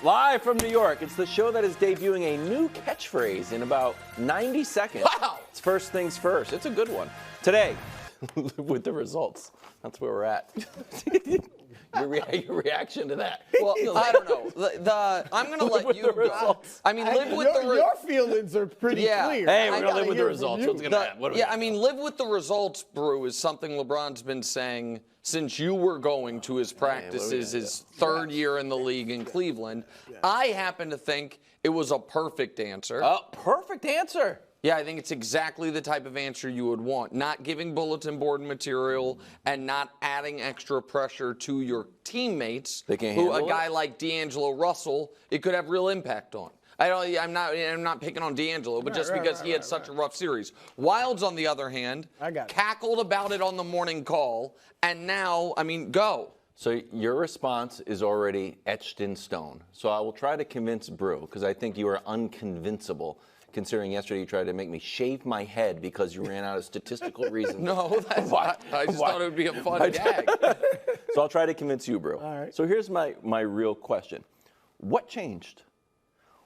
Live from New York, it's the show that is debuting a new catchphrase in about 90 seconds. Wow! It's first things first. It's a good one. Today, with the results, that's where we're at. Your reaction to that? Well, I don't know. I'm going to let you go. I mean, live with the your feelings are pretty clear. Hey, we're going to live with the results. What's going to happen? I mean, live with the results, Brew, is something LeBron's been saying since you were going to his practices his third year in the league in Cleveland. I happen to think it was a perfect answer. Perfect answer. Yeah, I think it's exactly the type of answer you would want. Not giving bulletin board material and not adding extra pressure to your teammates, who a guy like D'Angelo Russell, it could have real impact on. I'm not picking on D'Angelo, but just because he had such a rough series. Wildes, on the other hand, cackled about it on the morning call, and now, I mean, go. So your response is already etched in stone. So I will try to convince Brew, because I think you are unconvincible, considering yesterday you tried to make me shave my head because you ran out of statistical reasons. No, that's not. I just thought it would be a fun gag. So I'll try to convince you, Brew. All right. So here's my real question. What changed?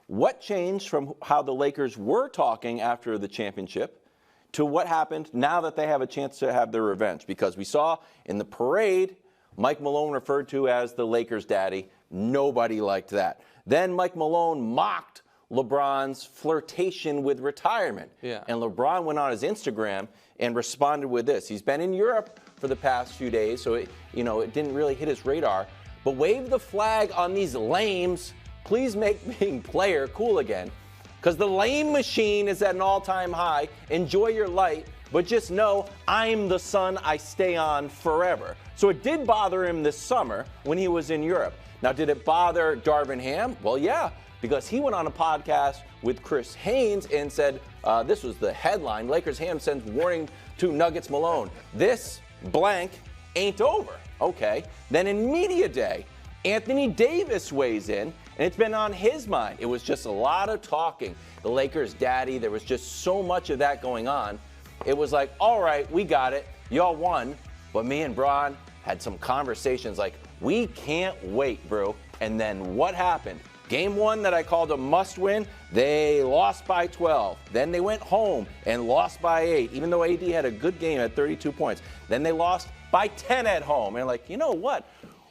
What changed from how the Lakers were talking after the championship to what happened now that they have a chance to have their revenge? Because we saw in the parade, Mike Malone referred to as the Lakers' daddy. Nobody liked that. Then Mike Malone mocked LeBron's flirtation with retirement. Yeah. And LeBron went on his Instagram and responded with this. He's been in Europe for the past few days, so it didn't really hit his radar. But wave the flag on these lames. Please make being player cool again. Because the lame machine is at an all-time high. Enjoy your light, but just know I'm the sun I stay on forever. So it did bother him this summer when he was in Europe. Now, did it bother Darvin Ham? Well, yeah. Because he went on a podcast with Chris Haynes and said, this was the headline, Lakers Ham sends warning to Nuggets Malone. This blank ain't over. Okay. Then in media day, Anthony Davis weighs in, and it's been on his mind. It was just a lot of talking. The Lakers' daddy, there was just so much of that going on. It was like, all right, we got it. Y'all won. But me and Bron had some conversations like, we can't wait, bro. And then what happened? Game one that I called a must-win, they lost by 12. Then they went home and lost by 8, even though AD had a good game at 32 points. Then they lost by 10 at home. And like, you know what?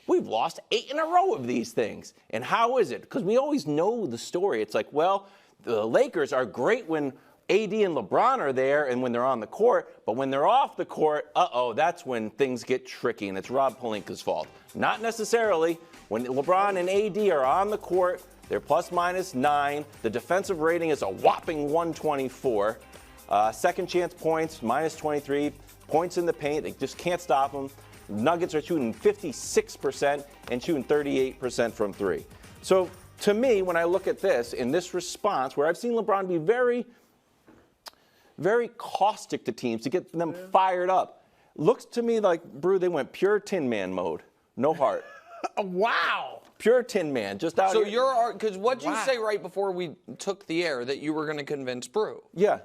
We've lost 8 in a row of these things. And how is it? Because we always know the story. It's like, well, the Lakers are great when AD and LeBron are there and when they're on the court. But when they're off the court, that's when things get tricky. And it's Rob Pelinka's fault. Not necessarily. When LeBron and AD are on the court, they're ±9. The defensive rating is a whopping 124. Second chance points, -23. Points in the paint, they just can't stop them. Nuggets are shooting 56% and shooting 38% from three. So to me, when I look at this, in this response, where I've seen LeBron be very, very caustic to teams to get them fired up, looks to me like, Brew, they went pure Tin Man mode. No heart. Wow. Pure Tin Man, just out so here. you're, because what'd you say right before we took the air that you were going to convince Brew? Yeah.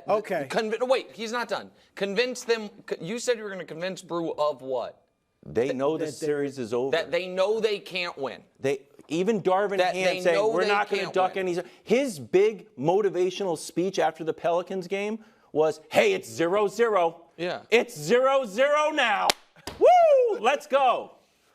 Okay. Wait, he's not done. Convince them. You said you were going to convince Brew of what? They know the series is over. That they know they can't win. Even Darvin Ham saying we're not going to duck any. His big motivational speech after the Pelicans game was, "Hey, it's 0-0. Yeah. It's 0-0 now. Woo! Let's go."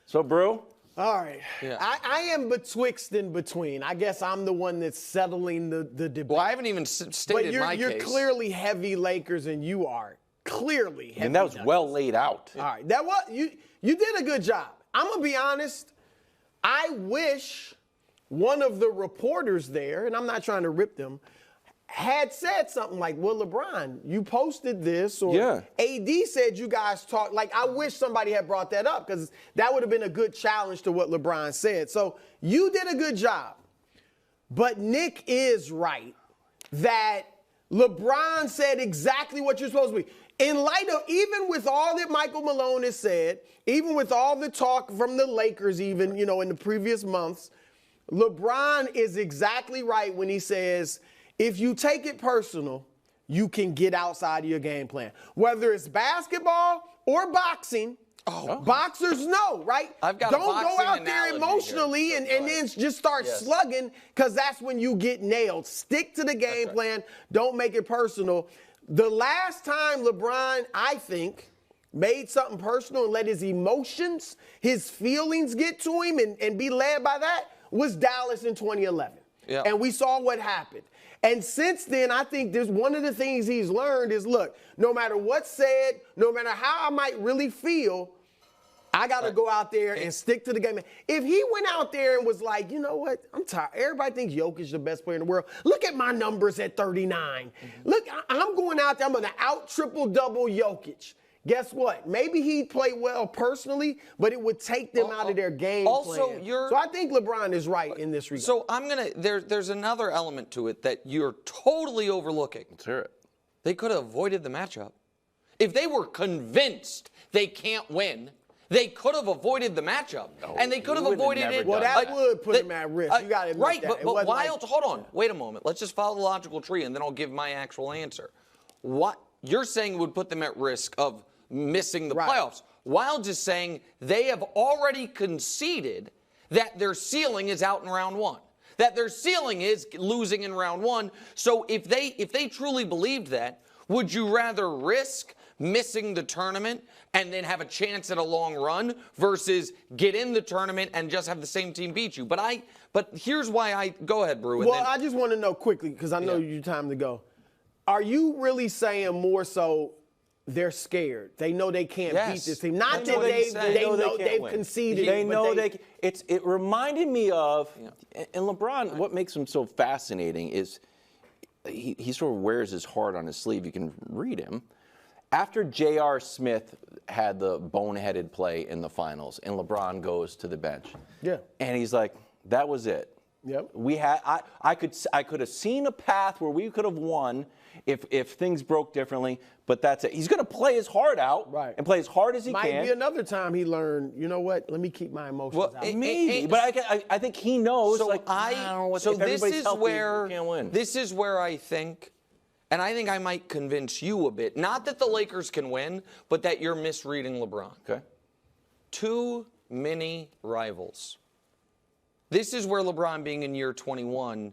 So, Brew. All right. Yeah. I am betwixt and between. I guess I'm the one that's settling the debate. Well, I haven't even stated my case. You're clearly heavy Lakers, and you are clearly heavy. And that was Nuggets. well laid out. All right. That was you did a good job. I'm going to be honest. I wish one of the reporters there, and I'm not trying to rip them, had said something like, well, LeBron, you posted this, or AD said you guys talked. Like, I wish somebody had brought that up, because that would have been a good challenge to what LeBron said. So you did a good job. But Nick is right that LeBron said exactly what you're supposed to be. In light of, even with all that Michael Malone has said, even with all the talk from the Lakers, even, in the previous months, LeBron is exactly right when he says, if you take it personal, you can get outside of your game plan. Whether it's basketball or boxing, Boxers know, right? I've got Don't a go boxing out there analogy emotionally here. and then just start slugging, because that's when you get nailed. Stick to the game plan. Don't make it personal. The last time LeBron, I think, made something personal and let his emotions, his feelings get to him and be led by that was Dallas in 2011. Yeah. And we saw what happened. And since then, I think there's one of the things he's learned is, look, no matter what's said, no matter how I might really feel, I got to go out there and stick to the game. If he went out there and was like, you know what, I'm tired. Everybody thinks Jokic is the best player in the world. Look at my numbers at 39. Look, I'm going out there. I'm going to out triple-double Jokic. Guess what? Maybe he'd play well personally, but it would take them out of their game plan. So I think LeBron is right in this regard. So there's another element to it that you're totally overlooking. Let's hear it. They could have avoided the matchup. If they were convinced they can't win, they could have avoided the matchup. And they could have avoided it. Well, that would put him at risk. You got to admit right, that. but Wildes, hold on. Wait a moment. Let's just follow the logical tree, and then I'll give my actual answer. What you're saying would put them at risk of missing the playoffs. Wildes is saying they have already conceded that their ceiling is out in round one, that their ceiling is losing in round one. So if they truly believed that, would you rather risk missing the tournament and then have a chance at a long run versus get in the tournament and just have the same team beat you? But here's why I go ahead, Brew. Well, I just want to know quickly, because I know you time to go. Are you really saying more so they're scared? They know they can't beat this team. Not that they know they've conceded. They know it reminded me of, and LeBron, what makes him so fascinating is he sort of wears his heart on his sleeve. You can read him. After J.R. Smith had the boneheaded play in the finals and LeBron goes to the bench. Yeah. And he's like, that was it. Yep. I could have seen a path where we could have won if things broke differently, but that's it. He's going to play his heart out and play as hard as he can. Might be another time he learned, you know what, let me keep my emotions out. Maybe, but I think he knows. So this is where I think, and I think I might convince you a bit, not that the Lakers can win, but that you're misreading LeBron. Okay. Too many rivals. This is where LeBron being in year 21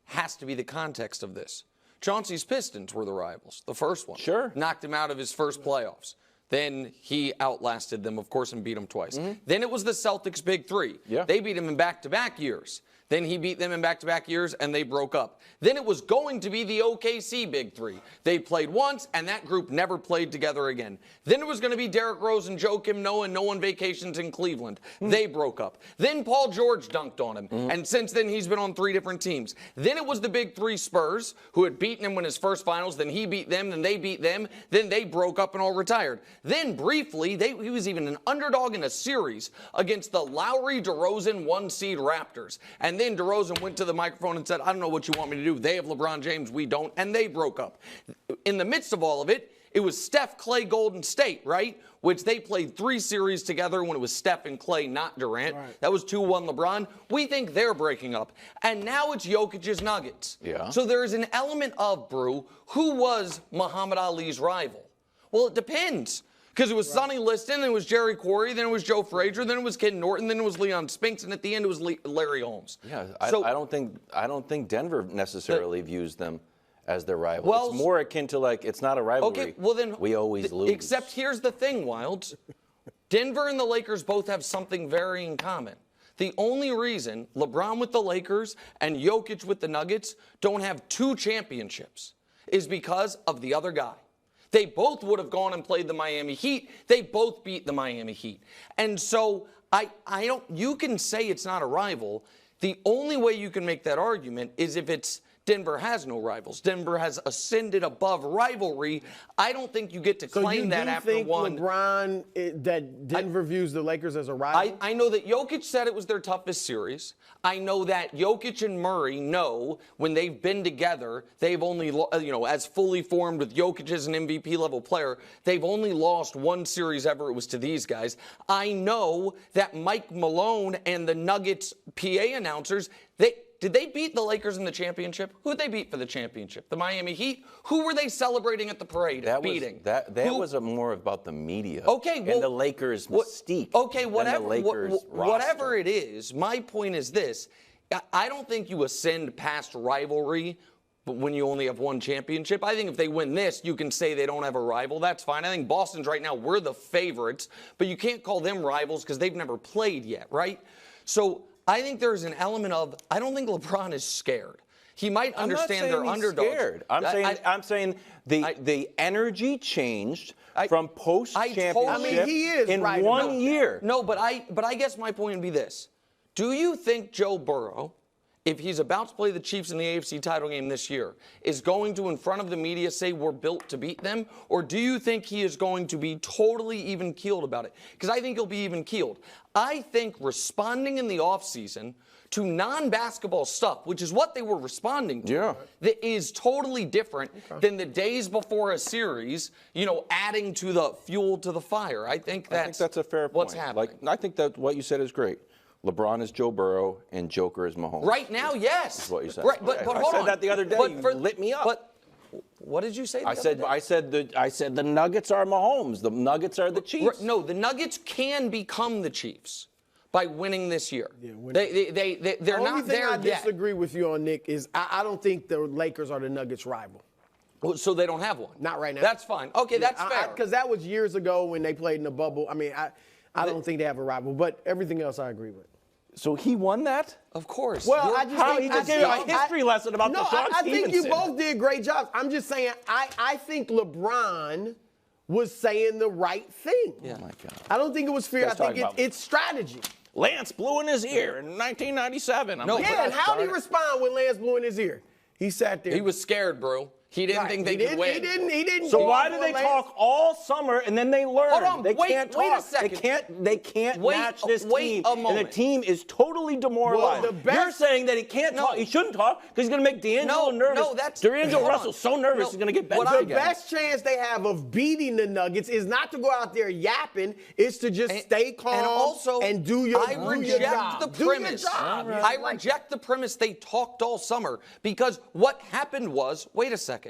has to be the context of this. Chauncey's Pistons were the rivals, the first one. Sure. Knocked him out of his first playoffs. Then he outlasted them, of course, and beat them twice. Then it was the Celtics' big three. Yeah. They beat him in back-to-back years. Then he beat them in back-to-back years, and they broke up. Then it was going to be the OKC big three. They played once, and that group never played together again. Then it was going to be Derrick Rose and Joakim Noah and no one vacations in Cleveland. They broke up. Then Paul George dunked on him, and since then he's been on 3 different teams. Then it was the big three Spurs, who had beaten him in his first finals. Then he beat them, then they beat them. Then they broke up and all retired. Then briefly, he was even an underdog in a series against the Lowry DeRozan 1-seed Raptors. And then DeRozan went to the microphone and said, I don't know what you want me to do. They have LeBron James, we don't, and they broke up. In the midst of all of it, it was Steph, Clay, Golden State, right? Which they played 3 series together when it was Steph and Clay, not Durant. Right. That was 2-1 LeBron. We think they're breaking up. And now it's Jokic's Nuggets. Yeah. So there's an element of, Brew, who was Muhammad Ali's rival? Well, it depends. Because it was Sonny Liston, then it was Jerry Quarry, then it was Joe Frazier, then it was Ken Norton, then it was Leon Spinks, and at the end it was Larry Holmes. Yeah, so, I don't think Denver necessarily views them as their rival. Well, it's more akin to it's not a rivalry. Okay, well then we always lose. Except here's the thing, Wildes. Denver and the Lakers both have something very in common. The only reason LeBron with the Lakers and Jokic with the Nuggets don't have 2 championships is because of the other guy. They both would have gone and played the Miami Heat. They both beat the Miami Heat. And so you can say it's not a rival. The only way you can make that argument is if it's Denver has no rivals. Denver has ascended above rivalry. I don't think you get to claim that after one. So you think LeBron, that Denver views the Lakers as a rival? I know that Jokic said it was their toughest series. I know that Jokic and Murray know when they've been together, they've only, as fully formed with Jokic as an MVP level player, they've only lost 1 series ever. It was to these guys. I know that Mike Malone and the Nuggets PA announcers, did they beat the Lakers in the championship? Who did they beat for the championship? The Miami Heat? Who were they celebrating at the parade beating? That was more about the media. Okay, well, and the Lakers mystique. Okay, whatever. Whatever it is, my point is this. I don't think you ascend past rivalry when you only have one championship. I think if they win this, you can say they don't have a rival. That's fine. I think Boston's right now, we're the favorites, but you can't call them rivals because they've never played yet, right? So I think there's an element of, I don't think LeBron is scared. He might understand they're underdogs. Scared. I'm saying the energy changed from post-championship in 1 year. No, but I guess my point would be this. Do you think Joe Burrow, if he's about to play the Chiefs in the AFC title game this year, is going to, in front of the media, say we're built to beat them? Or do you think he is going to be totally even-keeled about it? Because I think he'll be even-keeled. I think responding in the offseason to non-basketball stuff, which is what they were responding to, that is totally different than the days before a series, adding to the fuel to the fire. I think that's a fair point. What's happening. I think that what you said is great. LeBron is Joe Burrow and Joker is Mahomes. Right now, yes. That's what you said. Right, but hold on. I said that the other day. You lit me up. But what did you say? I said the Nuggets are Mahomes. The Nuggets are the Chiefs. No, the Nuggets can become the Chiefs by winning this year. Yeah, they're not there yet. The only thing I disagree with you on, Nick, is I don't think the Lakers are the Nuggets' rival. So they don't have one? Not right now. That's fine. Okay, that's fair. Because that was years ago when they played in the bubble. I mean, I don't think they have a rival, but everything else I agree with. So he won that? Of course. Well, I just he just gave a history lesson about the Sean I think you both did great jobs. I'm just saying, I think LeBron was saying the right thing. Yeah. Oh my God. I don't think it was fear. I think it's strategy. Lance blew in his ear in 1997. And how did he respond when Lance blew in his ear? He sat there. He was scared, bro. He didn't think they could win. He didn't. So why do they talk all summer and then they learn? Hold on, they wait a second. They can't match this team. A moment. And the team is totally demoralized. You're saying that he can't talk. He shouldn't talk because he's going to make D'Angelo nervous. No, that's D'Angelo Russell's so nervous he's going to get benched again. The best chance they have of beating the Nuggets is not to go out there yapping. It's to just stay calm and also, do your job. I reject the premise. I reject the premise they talked all summer because what happened was, wait a second.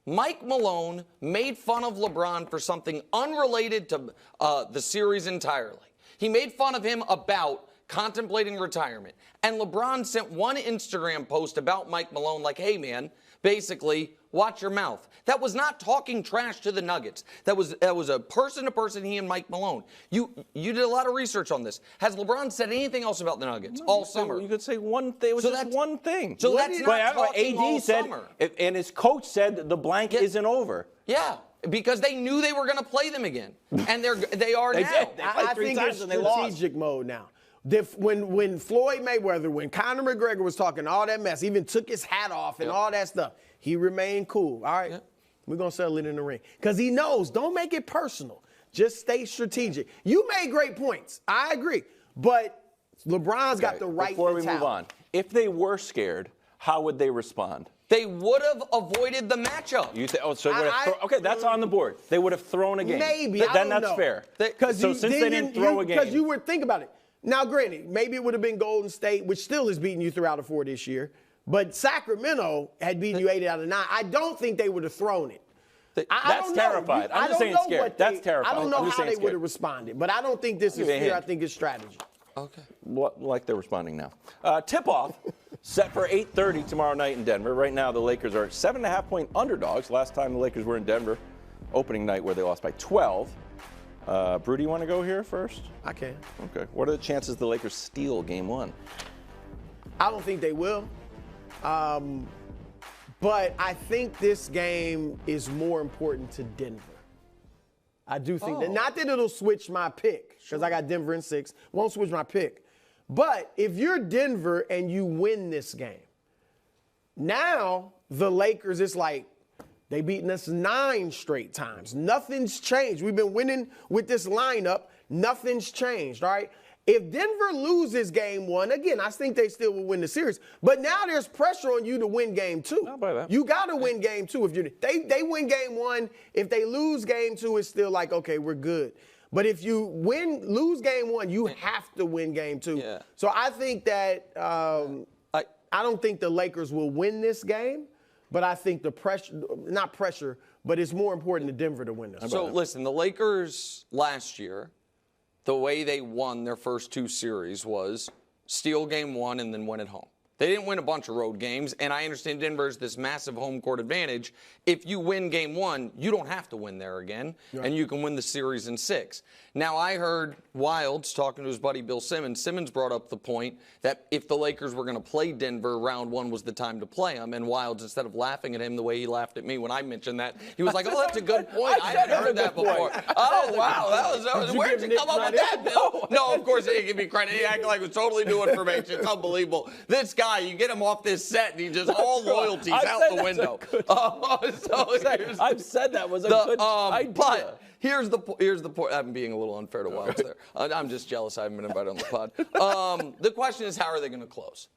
Mike Malone made fun of LeBron for something unrelated to the series entirely. He made fun of him about contemplating retirement. And LeBron sent one Instagram post about Mike Malone like, hey, man, basically, watch your mouth. That was not talking trash to the Nuggets. That was a person-to-person, he and Mike Malone. You did a lot of research on this. Has LeBron said anything else about the Nuggets all summer? You could say one thing. It was just one thing. So that's not talking all summer. And his coach said the blank isn't over. Yeah. Because they knew they were going to play them again. And they are now. Did. I think it's strategic mode now. When Floyd Mayweather, when Conor McGregor was talking all that mess, even took his hat off and all that stuff, he remained cool. All right, we're going to settle it in the ring. Because he knows, don't make it personal. Just stay strategic. You made great points. I agree. But LeBron's got the right Before mentality. we move on, if they were scared, how would they respond? They would have avoided the matchup. Okay, that's on the board. They would have thrown a game. Maybe. Then that's fair. Since they didn't throw a game. Because you would think about it. Now, granted, maybe it would have been Golden State, which still is beating you 3 out of 4 this year. But Sacramento had beaten you 8 out of 9. I don't think they would have thrown it. That's terrified. I'm just saying scared. That's terrifying. I don't know how they would have responded. But I don't think this is fear. I think it's strategy. Okay. Like they're responding now. Tip-off set for 8:30 tomorrow night in Denver. Right now, the Lakers are 7.5-point underdogs. Last time the Lakers were in Denver, opening night where they lost by 12. Brew, do you want to go here first? I can. Okay. What are the chances the Lakers steal Game 1? I don't think they will. But I think this game is more important to Denver. I do think that. Not that it'll switch my pick, because I got Denver in 6. Won't switch my pick. But if you're Denver and you win this game, now the Lakers, it's like, they beaten us 9 straight times. Nothing's changed. We've been winning with this lineup. Nothing's changed, all right? If Denver loses Game 1, again, I think they still will win the series. But now there's pressure on you to win Game 2. Not by that. You got to win Game 2. If they win Game 1, if they lose Game 2, it's still like, okay, we're good. But if you lose Game 1, you have to win Game 2. Yeah. So I think that I don't think the Lakers will win this game, but I think the pressure, not pressure, but it's more important to Denver to win this. So listen, the Lakers last year, the way they won their first 2 series was steal game 1 and then win at home. They didn't win a bunch of road games, and I understand Denver's this massive home court advantage. If you win game 1, you don't have to win there again, and you can win the series in 6. Now, I heard Wildes talking to his buddy Bill Simmons. Simmons brought up the point that if the Lakers were going to play Denver, round 1 was the time to play them, and Wildes, instead of laughing at him the way he laughed at me when I mentioned that, he was like, oh, that's a good point. I hadn't heard that before. Oh, wow, that was where'd you come up with that, Bill? No, of course, he gave me credit. He acted like it was totally new information. It's unbelievable. This guy, you get him off this set, and he just, all loyalty's out the window. I've said that was a good idea. But here's the point. I'm being a little unfair to Wildes there. I'm just jealous I haven't been invited on the pod. The question is, how are they going to close?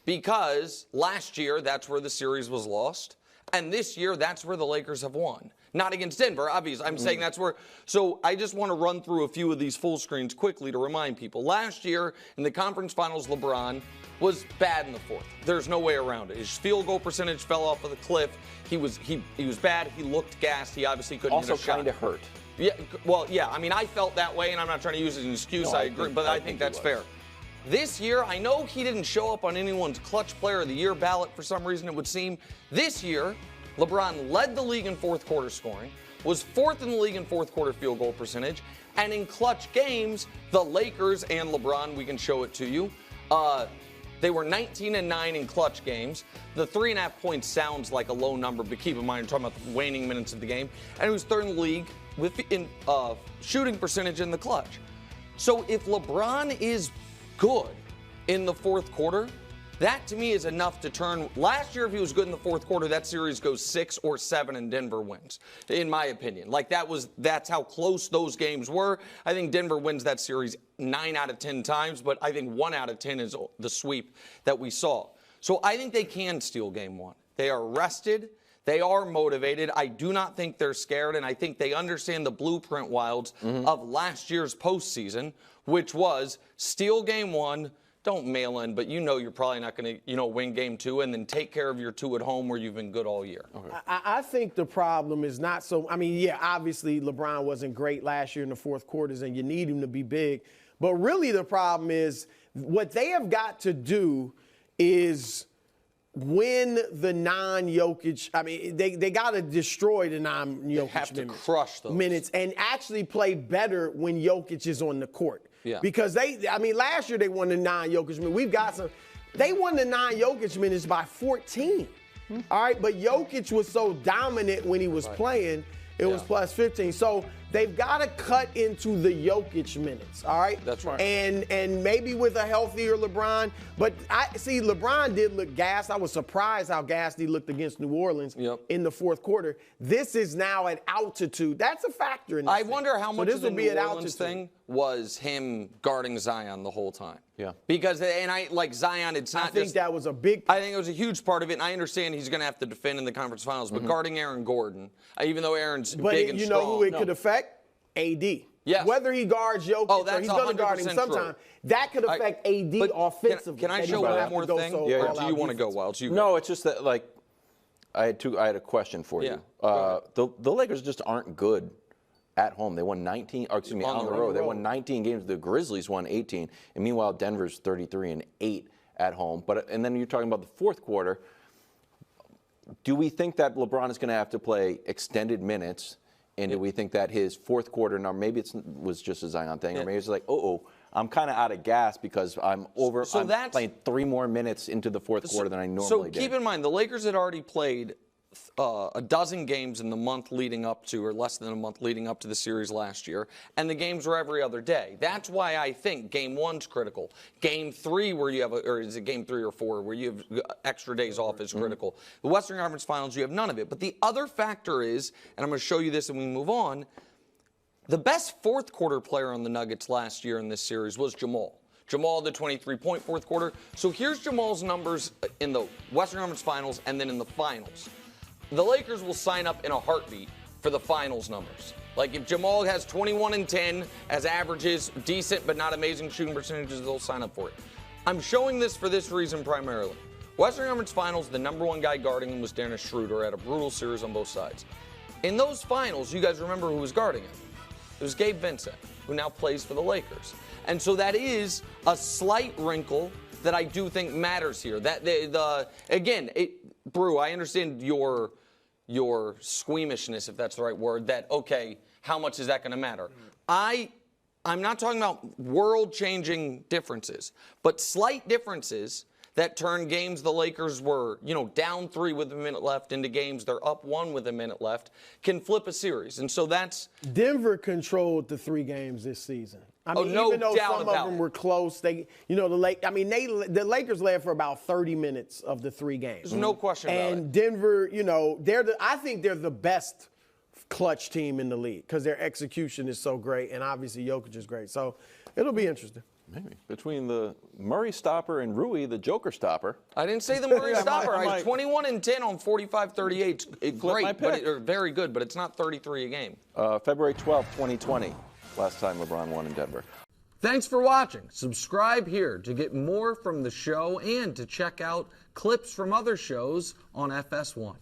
Because last year, that's where the series was lost. And this year, that's where the Lakers have won. Not against Denver, obviously. I'm saying that's where. So I just want to run through a few of these full screens quickly to remind people. Last year, in the conference finals, LeBron was bad in the 4th. There's no way around it. His field goal percentage fell off of the cliff. He was bad. He looked gassed. He obviously couldn't hit a shot. Also kind of hurt. Yeah, well, yeah. I mean, I felt that way, and I'm not trying to use it as an excuse. I agree, but I think that's fair. This year, I know he didn't show up on anyone's Clutch Player of the Year ballot for some reason, it would seem. This year, LeBron led the league in 4th quarter scoring, was 4th in the league in 4th quarter field goal percentage, and in clutch games, the Lakers and LeBron, we can show it to you, they were 19-9 in clutch games. The 3.5 points sounds like a low number, but keep in mind, you're talking about the waning minutes of the game. And it was 3rd in the league in shooting percentage in the clutch. So if LeBron is good in the 4th quarter, that to me is enough to turn. Last year, if he was good in the 4th quarter, that series goes 6 or 7 and Denver wins, in my opinion. Like that's how close those games were. I think Denver wins that series 9 out of 10 times, but I think 1 out of 10 is the sweep that we saw. So I think they can steal game 1. They are rested. They are motivated. I do not think they're scared, and I think they understand the blueprint, Wildes, of last year's postseason, which was steal game 1, don't mail in, but you know you're probably not going to, win game 2, and then take care of your 2 at home where you've been good all year. Okay. I think the problem is not so. I mean, yeah, obviously LeBron wasn't great last year in the 4th quarters, and you need him to be big. But really, the problem is what they have got to do is win the non-Jokic. I mean, they got to destroy the non-Jokic They have to crush those minutes and actually play better when Jokic is on the court. Yeah. Because last year they won the non-Jokic minutes. They won the non-Jokic minutes by 14. All right, but Jokic was so dominant when he was playing, it was plus 15. So they've got to cut into the Jokic minutes, all right? That's right. And maybe with a healthier LeBron. But LeBron did look gassed. I was surprised how gassed he looked against New Orleans in the 4th quarter. This is now at altitude. That's a factor in this. I wonder how much of the New Orleans thing was him guarding Zion the whole time. Yeah. Because, Zion, it's not I think that was a big part. I think it was a huge part of it, and I understand he's going to have to defend in the conference finals, but guarding Aaron Gordon, even though Aaron's big and strong. But you know who it could affect? AD. Yes. Whether he guards Jokic or he's going to guard him sometime, that could affect AD offensively. Can I show one more thing? Or do you want to go, Wildes? No, it's just that, I had a question for you. The Lakers just aren't good at home. They won 19, on the road. They won 19 games. The Grizzlies won 18. And meanwhile, Denver's 33-8 at home. And then you're talking about the 4th quarter. Do we think that LeBron is going to have to play extended minutes? And do we think that his 4th quarter number, maybe it was just a Zion thing, or maybe it's like, I'm kind of out of gas because I'm playing 3 more minutes into the 4th quarter than I normally did. So keep in mind, the Lakers had already played a dozen games in the month leading up to, or less than a month leading up to the series last year, and the games were every other day. That's why I think game 1's critical. Game 3, where you have, or is it game 3 or 4, where you have extra days off is critical. The Western Conference Finals, you have none of it. But the other factor is, and I'm going to show you this and we move on, the best 4th quarter player on the Nuggets last year in this series was Jamal. Jamal, the 23-point 4th quarter. So here's Jamal's numbers in the Western Conference Finals and then in the finals. The Lakers will sign up in a heartbeat for the finals numbers. Like if Jamal has 21 and 10 as averages, decent but not amazing shooting percentages, they'll sign up for it. I'm showing this for this reason primarily. Western Conference Finals, the number one guy guarding him was Dennis Schroeder. Had a brutal series on both sides. In those finals, you guys remember who was guarding him? It was Gabe Vincent, who now plays for the Lakers. And so that is a slight wrinkle that I do think matters here. That Brew, I understand your squeamishness, if that's the right word, that, okay, how much is that going to matter? I'm not talking about world-changing differences, but slight differences that turn games the Lakers were, down 3 with a minute left into games they're up 1 with a minute left can flip a series. And so that's... Denver controlled the 3 games this season. I mean, no even though doubt some of them were close, the Lakers led for about 30 minutes of the 3 games. There's no question about it. And Denver, I think they're the best clutch team in the league because their execution is so great, and obviously Jokic is great. So it'll be interesting. Maybe. Between the Murray stopper and Rui, the Joker stopper. I didn't say the Murray stopper. I was 21 and 10 on 45-38. Great, very good, but it's not 33 a game. February 12th, 2020. Last time LeBron won in Denver. Thanks for watching. Subscribe here to get more from the show and to check out clips from other shows on FS1.